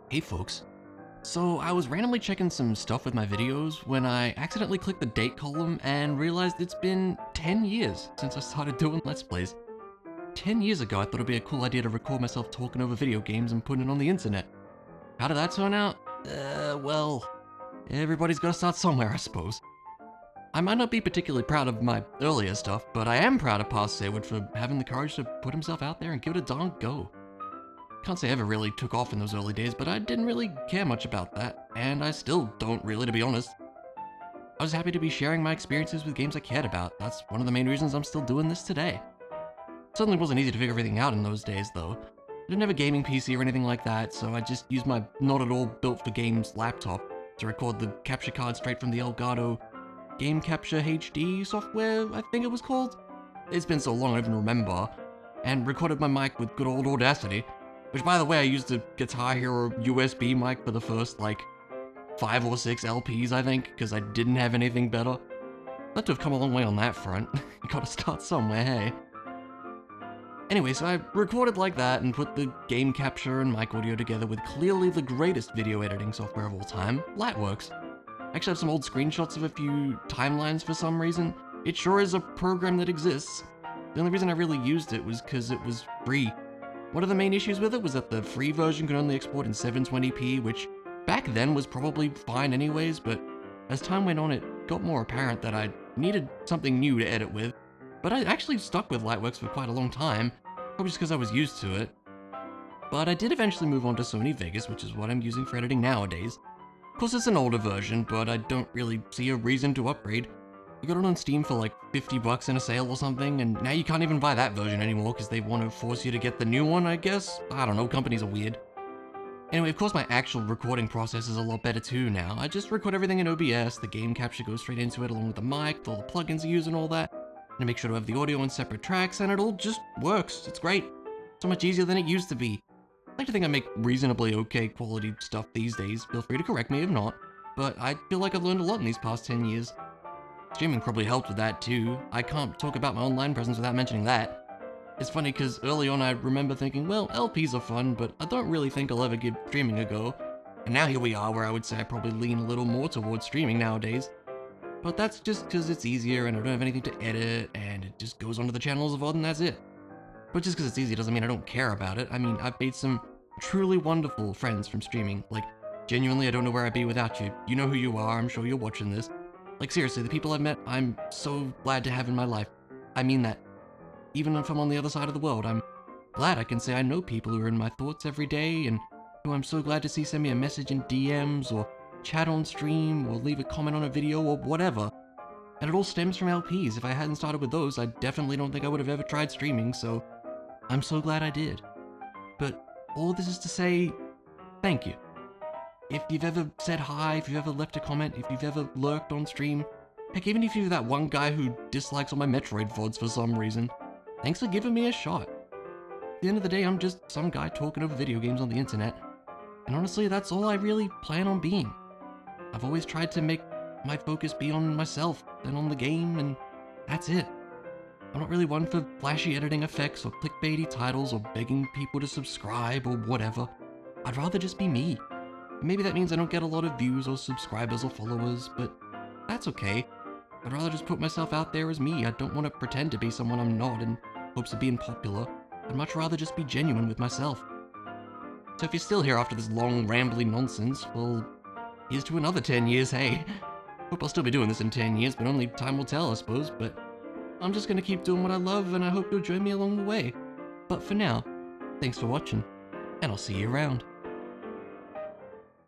Hey folks. So I was randomly checking some stuff with my videos when I accidentally clicked the date column and realized it's been 10 years since I started doing Let's Plays. 10 years ago I thought it'd be a cool idea to record myself talking over video games and putting it on the internet. How did that turn out? Well, everybody's gotta start somewhere, I suppose. I might not be particularly proud of my earlier stuff, but I am proud of Past Saywood for having the courage to put himself out there and give it a darn go. Can't say I ever really took off in those early days, but I didn't really care much about that, and I still don't really, to be honest. I was happy to be sharing my experiences with games I cared about. That's one of the main reasons I'm still doing this today. It certainly wasn't easy to figure everything out in those days, though. I didn't have a gaming PC or anything like that, so I just used my not at all built for games laptop to record the capture card straight from the Elgato Game Capture HD software, I think it was called. It's been so long I don't even remember, and recorded my mic with good old Audacity. Which, by the way, I used a Guitar Hero USB mic for the first, 5 or 6 LPs, I think, because I didn't have anything better. Got to have come a long way on that front. You gotta start somewhere, hey? Anyway, so I recorded like that and put the game capture and mic audio together with clearly the greatest video editing software of all time, Lightworks. I actually have some old screenshots of a few timelines for some reason. It sure is a program that exists. The only reason I really used it was because it was free. One of the main issues with it was that the free version could only export in 720p, which back then was probably fine anyways, but as time went on it got more apparent that I needed something new to edit with. But I actually stuck with Lightworks for quite a long time, probably just because I was used to it. But I did eventually move on to Sony Vegas, which is what I'm using for editing nowadays. Of course it's an older version, but I don't really see a reason to upgrade. I got it on Steam for like 50 bucks in a sale or something, and now you can't even buy that version anymore because they want to force you to get the new one, I guess? I don't know, companies are weird. Anyway, of course my actual recording process is a lot better too now. I just record everything in OBS, the game capture goes straight into it along with the mic, with all the plugins I use and all that. And I make sure to have the audio on separate tracks, and it all just works. It's great. So much easier than it used to be. I like to think I make reasonably okay quality stuff these days, feel free to correct me if not, but I feel like I've learned a lot in these past 10 years. Streaming probably helped with that too. I can't talk about my online presence without mentioning that. It's funny because early on I remember thinking, well, LPs are fun, but I don't really think I'll ever give streaming a go. And now here we are where I would say I probably lean a little more towards streaming nowadays. But that's just because it's easier and I don't have anything to edit and it just goes onto the channels of VOD and that's it. But just because it's easy doesn't mean I don't care about it. I mean, I've made some truly wonderful friends from streaming. Like, genuinely I don't know where I'd be without you. You know who you are, I'm sure you're watching this. Like seriously, the people I've met, I'm so glad to have in my life. I mean that. Even if I'm on the other side of the world, I'm glad I can say I know people who are in my thoughts every day and who I'm so glad to see send me a message in DMs or chat on stream or leave a comment on a video or whatever. And it all stems from LPs. If I hadn't started with those, I definitely don't think I would have ever tried streaming, so I'm so glad I did. But all this is to say, thank you. If you've ever said hi, if you've ever left a comment, if you've ever lurked on stream, heck, even if you're that one guy who dislikes all my Metroid VODs for some reason, thanks for giving me a shot. At the end of the day, I'm just some guy talking over video games on the internet, and honestly, that's all I really plan on being. I've always tried to make my focus be on myself and on the game, and that's it. I'm not really one for flashy editing effects or clickbaity titles or begging people to subscribe or whatever. I'd rather just be me. Maybe that means I don't get a lot of views or subscribers or followers, but that's okay. I'd rather just put myself out there as me. I don't want to pretend to be someone I'm not in hopes of being popular. I'd much rather just be genuine with myself. So if you're still here after this long, rambling nonsense, well, here's to another 10 years, hey. Hope I'll still be doing this in 10 years, but only time will tell, I suppose, but I'm just gonna keep doing what I love, and I hope you'll join me along the way. But for now, thanks for watching, and I'll see you around.